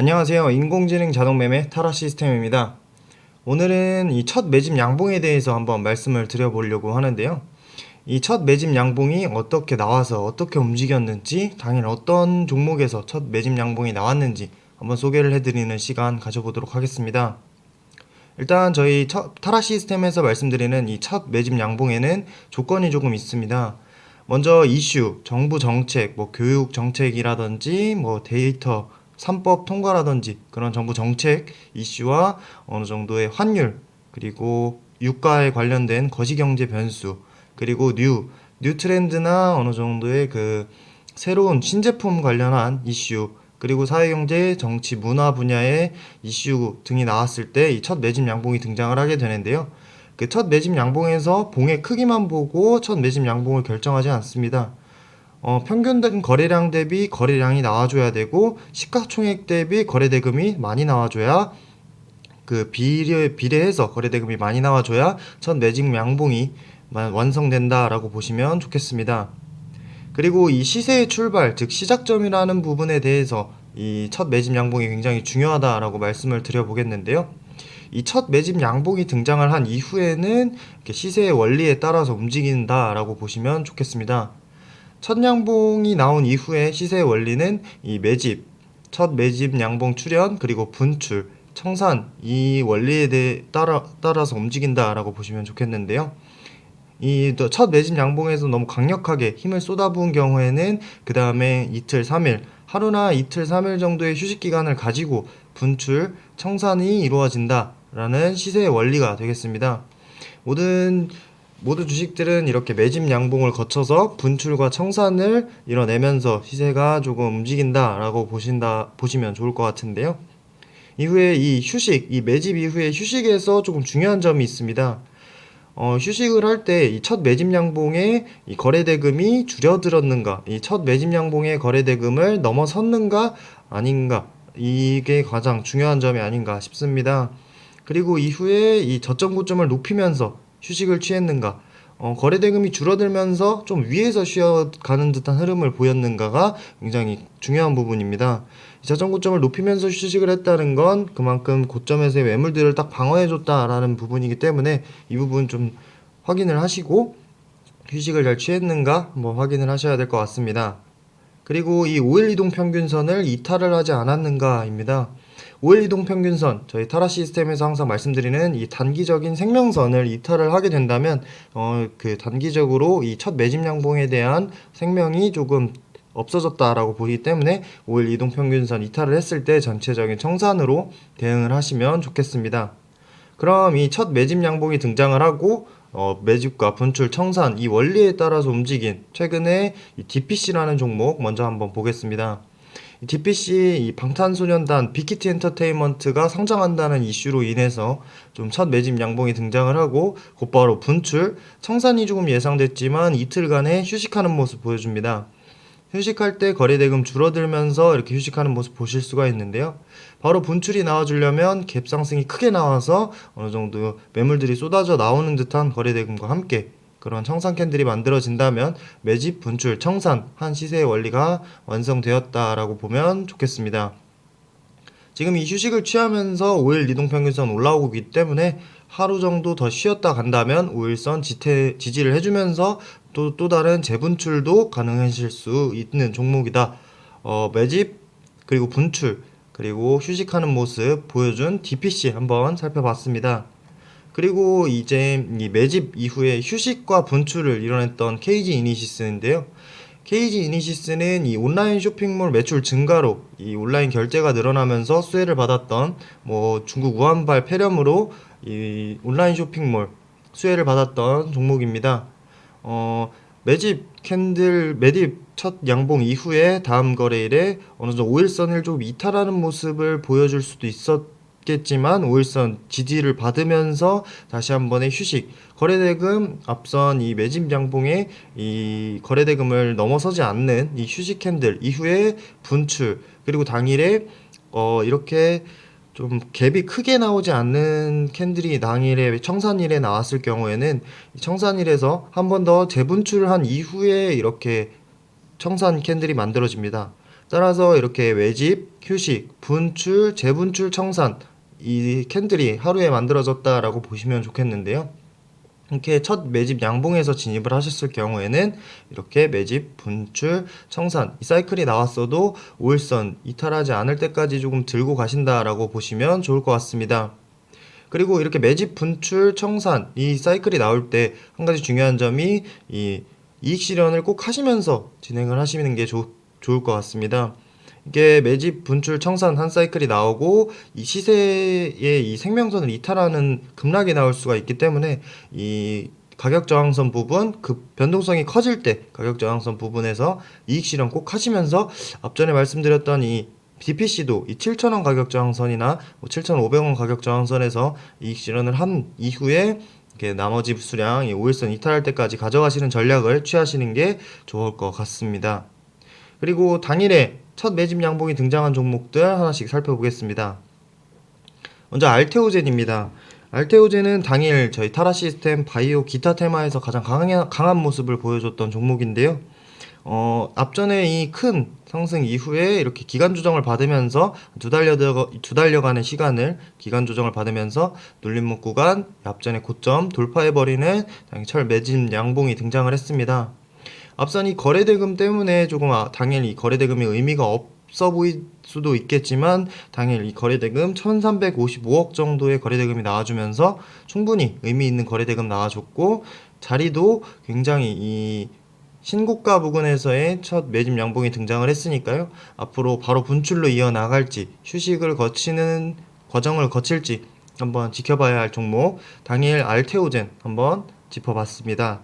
안녕하세요. 인공지능 자동매매 타라 시스템입니다. 오늘은 이 첫 매집 양봉에 대해서 한번 말씀을 드려보려고 하는데요. 이 첫 매집 양봉이 어떻게 나와서 어떻게 움직였는지, 당일 어떤 종목에서 첫 매집 양봉이 나왔는지 한번 소개를 해드리는 시간 가져보도록 하겠습니다. 일단 저희 타라 시스템에서 말씀드리는 이 첫 매집 양봉에는 조건이 조금 있습니다. 먼저 이슈, 정부 정책, 교육 정책이라든지 데이터 3법 통과라든지 그런 정부 정책 이슈와 어느 정도의 환율, 그리고 유가에 관련된 거시경제 변수, 그리고 뉴 트렌드나 어느 정도의 그 새로운 신제품 관련한 이슈, 그리고 사회경제, 정치, 문화 분야의 이슈 등이 나왔을 때 이 첫 매집 양봉이 등장을 하게 되는데요. 그 첫 매집 양봉에서 봉의 크기만 보고 첫 매집 양봉을 결정하지 않습니다. 평균적인 거래량 대비 거래량이 나와줘야 되고, 시가총액 대비 거래대금이 많이 나와줘야, 그 비례해서 거래대금이 많이 나와줘야 첫 매집 양봉이 완성된다라고 보시면 좋겠습니다. 그리고 이 시세의 출발, 즉 시작점이라는 부분에 대해서 이 첫 매집 양봉이 굉장히 중요하다라고 말씀을 드려보겠는데요. 이 첫 매집 양봉이 등장을 한 이후에는 이렇게 시세의 원리에 따라서 움직인다라고 보시면 좋겠습니다. 첫 양봉이 나온 이후에 시세의 원리는 이 첫 매집 양봉 출현, 그리고 분출, 청산, 이 원리에 따라서 움직인다라고 보시면 좋겠는데요. 이 첫 매집 양봉에서 너무 강력하게 힘을 쏟아부은 경우에는 그 다음에 이틀, 3일, 하루나 이틀, 3일 정도의 휴식 기간을 가지고 분출, 청산이 이루어진다라는 시세의 원리가 되겠습니다. 모두 주식들은 이렇게 매집 양봉을 거쳐서 분출과 청산을 이뤄내면서 시세가 조금 움직인다라고 보시면 좋을 것 같은데요. 이후에 이 매집 이후에 휴식에서 조금 중요한 점이 있습니다. 휴식을 할 때 이 첫 매집 양봉의 이 거래대금이 줄어들었는가, 이 첫 매집 양봉의 거래대금을 넘어섰는가 아닌가, 이게 가장 중요한 점이 아닌가 싶습니다. 그리고 이후에 이 저점 고점을 높이면서 휴식을 취했는가, 거래대금이 줄어들면서 좀 위에서 쉬어가는 듯한 흐름을 보였는가가 굉장히 중요한 부분입니다. 저점 고점을 높이면서 휴식을 했다는 건 그만큼 고점에서의 매물들을 딱 방어해줬다라는 부분이기 때문에 이 부분 좀 확인을 하시고 휴식을 잘 취했는가 한번 확인을 하셔야 될 것 같습니다. 그리고 이 5일 이동 평균선을 이탈을 하지 않았는가입니다. 5일 이동 평균선, 저희 타라 시스템에서 항상 말씀드리는 이 단기적인 생명선을 이탈을 하게 된다면 그 단기적으로 이 첫 매집 양봉에 대한 생명이 조금 없어졌다라고 보기 때문에 5일 이동 평균선 이탈을 했을 때 전체적인 청산으로 대응을 하시면 좋겠습니다. 그럼 이 첫 매집 양봉이 등장을 하고 매집과 분출, 청산 이 원리에 따라서 움직인 최근에 이 DPC라는 종목 먼저 한번 보겠습니다. 이 DPC, 이 방탄소년단 빅히트 엔터테인먼트가 상장한다는 이슈로 인해서 좀 첫 매집 양봉이 등장을 하고 곧바로 분출, 청산이 조금 예상됐지만 이틀간의 휴식하는 모습 보여줍니다. 휴식할 때 거래대금 줄어들면서 이렇게 휴식하는 모습 보실 수가 있는데요. 바로 분출이 나와주려면 갭 상승이 크게 나와서 어느 정도 매물들이 쏟아져 나오는 듯한 거래대금과 함께 그런 청산 캔들이 만들어진다면 매집, 분출, 청산 한 시세의 원리가 완성되었다라고 보면 좋겠습니다. 지금 이 휴식을 취하면서 5일 이동평균선 올라오고 있기 때문에 하루 정도 더 쉬었다 간다면 5일선 지지를 해주면서 또 다른 재분출도 가능하실 수 있는 종목이다. 매집, 그리고 분출, 그리고 휴식하는 모습 보여준 DPC 한번 살펴봤습니다. 그리고 이제 이 매집 이후에 휴식과 분출을 이뤄냈던 KG 이니시스인데요. KG 이니시스는 이 온라인 쇼핑몰 매출 증가로 이 온라인 결제가 늘어나면서 수혜를 받았던 중국 우한발 폐렴으로 이 온라인 쇼핑몰 수혜를 받았던 종목입니다. 매집 첫 양봉 이후에 다음 거래일에 어느 정도 5일선을 좀 이탈하는 모습을 보여줄 수도 있었겠지만 5일선 지지를 받으면서 다시 한 번의 휴식, 거래대금 앞선 이 매집 양봉의 이 거래대금을 넘어서지 않는 이 휴식 캔들 이후에 분출, 그리고 당일에 이렇게 좀 갭이 크게 나오지 않는 캔들이 당일에 청산일에 나왔을 경우에는 청산일에서 한 번 더 재분출을 한 이후에 이렇게 청산 캔들이 만들어집니다. 따라서 이렇게 매집, 휴식, 분출, 재분출, 청산 이 캔들이 하루에 만들어졌다라고 보시면 좋겠는데요. 이렇게 첫 매집 양봉에서 진입을 하셨을 경우에는 이렇게 매집, 분출, 청산 이 사이클이 나왔어도 5일선 이탈하지 않을 때까지 조금 들고 가신다라고 보시면 좋을 것 같습니다. 그리고 이렇게 매집, 분출, 청산 이 사이클이 나올 때 한 가지 중요한 점이 이 이익 실현을 꼭 하시면서 진행을 하시는 게 좋을 것 같습니다. 이게 매집, 분출, 청산 한 사이클이 나오고 이 시세의 이 생명선을 이탈하는 급락이 나올 수가 있기 때문에 이 가격 저항선 부분, 그 변동성이 커질 때 가격 저항선 부분에서 이익 실현 꼭 하시면서 앞전에 말씀드렸던 이 DPC도 이 7,000원 가격 저항선이나 7,500원 가격 저항선에서 이익 실현을 한 이후에 이렇게 나머지 수량 이 5일선 이탈할 때까지 가져가시는 전략을 취하시는 게 좋을 것 같습니다. 그리고 당일에 첫 매집 양봉이 등장한 종목들 하나씩 살펴보겠습니다. 먼저 알테오젠입니다. 알테오젠은 당일 저희 타라 시스템, 바이오, 기타 테마에서 가장 강한 모습을 보여줬던 종목인데요. 앞전에 이 큰 상승 이후에 이렇게 기간 조정을 받으면서 두 달여간의 시간을 기간 조정을 받으면서 눌림목 구간 앞전에 고점 돌파해버리는 첫 매집 양봉이 등장을 했습니다. 앞선 이 거래대금 때문에 조금 당일 이 거래대금이 의미가 없어 보일 수도 있겠지만 당일 이 거래대금 1355억 정도의 거래대금이 나와주면서 충분히 의미 있는 거래대금 나와줬고 자리도 굉장히 이 신고가 부근에서의 첫 매집 양봉이 등장을 했으니까요. 앞으로 바로 분출로 이어나갈지 휴식을 거치는 과정을 거칠지 한번 지켜봐야 할 종목 당일 알테오젠 한번 짚어봤습니다.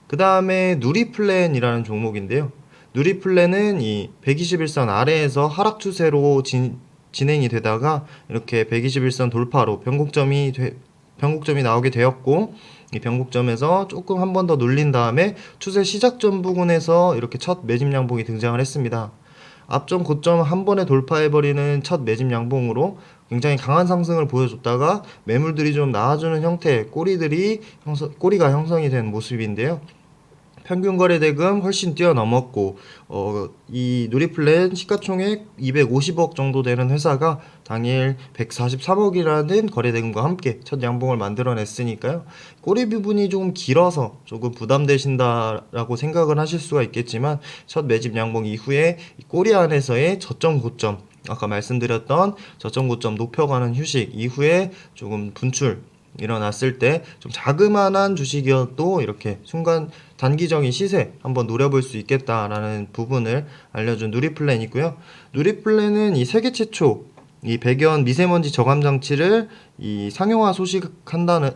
그 다음에 누리플랜이라는 종목인데요. 누리플랜은 이 121선 아래에서 하락 추세로 진행이 되다가 이렇게 121선 돌파로 변곡점이 나오게 되었고 이 변곡점에서 조금 한 번 더 눌린 다음에 추세 시작점 부근에서 이렇게 첫 매집 양봉이 등장을 했습니다. 앞전 고점 한 번에 돌파해버리는 첫 매집 양봉으로 굉장히 강한 상승을 보여줬다가 매물들이 좀 나와주는 형태의 꼬리가 형성이 된 모습인데요. 평균 거래대금 훨씬 뛰어넘었고 이 누리플랜 시가총액 250억 정도 되는 회사가 당일 143억이라는 거래대금과 함께 첫 양봉을 만들어냈으니까요. 꼬리 부분이 조금 길어서 조금 부담되신다라고 생각을 하실 수가 있겠지만 첫 매집 양봉 이후에 꼬리 안에서의 저점 고점 아까 말씀드렸던 저점 고점 높여가는 휴식 이후에 조금 분출 일어났을 때 좀 자그마한 주식이어도 이렇게 순간 단기적인 시세 한번 노려볼 수 있겠다라는 부분을 알려준 누리플랜이고요. 누리플랜은 이 세계 최초 이 배경 미세먼지 저감 장치를 이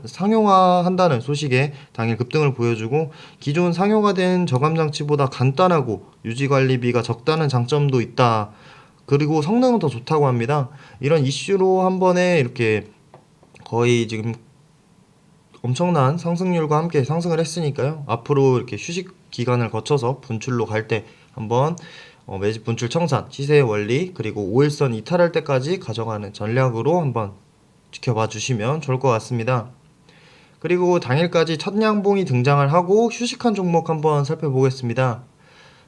상용화한다는 소식에 당일 급등을 보여주고 기존 상용화된 저감 장치보다 간단하고 유지 관리비가 적다는 장점도 있다. 그리고 성능은 더 좋다고 합니다. 이런 이슈로 한 번에 이렇게 거의 지금 엄청난 상승률과 함께 상승을 했으니까요. 앞으로 이렇게 휴식 기간을 거쳐서 분출로 갈 때 한번 매집 분출 청산, 시세의 원리, 그리고 5일선 이탈할 때까지 가져가는 전략으로 한번 지켜봐 주시면 좋을 것 같습니다. 그리고 당일까지 첫 양봉이 등장을 하고 휴식한 종목 한번 살펴보겠습니다.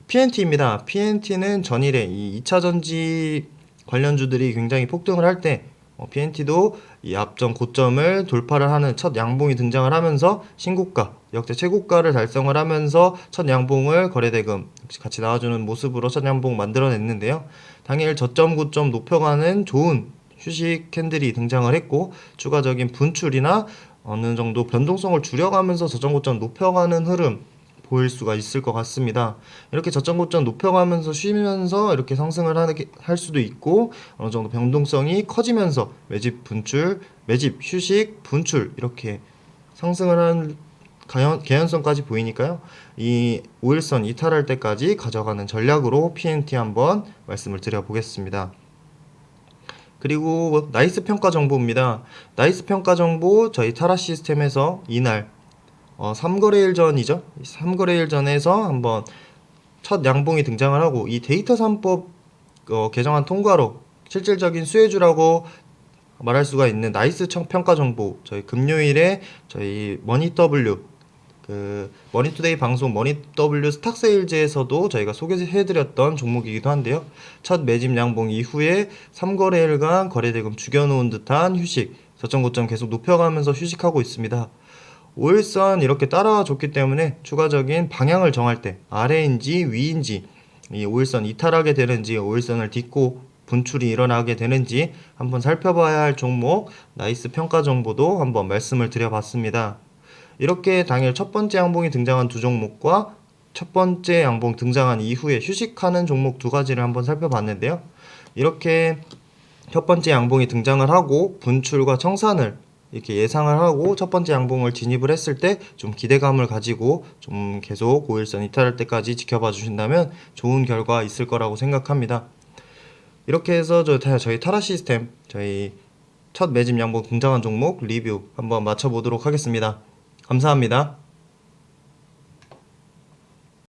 PNT입니다. PNT는 전일에 이 2차전지 관련주들이 굉장히 폭등을 할 때 PNT도 이 앞전 고점을 돌파를 하는 첫 양봉이 등장을 하면서 신고가, 역대 최고가를 달성을 하면서 첫 양봉을 거래대금 같이 나와주는 모습으로 첫 양봉 만들어냈는데요. 당일 저점 고점 높여가는 좋은 휴식 캔들이 등장을 했고 추가적인 분출이나 어느 정도 변동성을 줄여가면서 저점 고점 높여가는 흐름 보일 수가 있을 것 같습니다. 이렇게 저점 고점 높여가면서 쉬면서 이렇게 상승을 할 수도 있고 어느 정도 변동성이 커지면서 매집 분출, 매집 휴식 분출 이렇게 상승을 한 개연성까지 보이니까요. 이 5일선 이탈할 때까지 가져가는 전략으로 PNT 한번 말씀을 드려보겠습니다. 그리고 나이스 평가 정보입니다. 나이스 평가 정보 저희 타라 시스템에서 이날 3거래일 전이죠. 3거래일 전에서 한번 첫 양봉이 등장을 하고 이 데이터 3법 개정안 통과로 실질적인 수혜주라고 말할 수가 있는 나이스 평가 정보 저희 금요일에 저희 머니W 그 머니투데이 방송 머니W 스탁세일즈에서도 저희가 소개해드렸던 종목이기도 한데요. 첫 매집 양봉 이후에 3거래일간 거래대금 죽여놓은 듯한 휴식, 저점 고점 계속 높여가면서 휴식하고 있습니다. 5일선 이렇게 따라줬기 때문에 추가적인 방향을 정할 때 아래인지 위인지, 이 5일선 이탈하게 되는지 5일선을 딛고 분출이 일어나게 되는지 한번 살펴봐야 할 종목 나이스 평가 정보도 한번 말씀을 드려봤습니다. 이렇게 당일 첫 번째 양봉이 등장한 두 종목과 첫 번째 양봉 등장한 이후에 휴식하는 종목 두 가지를 한번 살펴봤는데요. 이렇게 첫 번째 양봉이 등장을 하고 분출과 청산을 이렇게 예상을 하고 첫 번째 양봉을 진입을 했을 때 좀 기대감을 가지고 좀 계속 5일선 이탈할 때까지 지켜봐 주신다면 좋은 결과 있을 거라고 생각합니다. 이렇게 해서 저희 타라 시스템 저희 첫 매집 양봉 등장한 종목 리뷰 한번 맞춰보도록 하겠습니다. 감사합니다.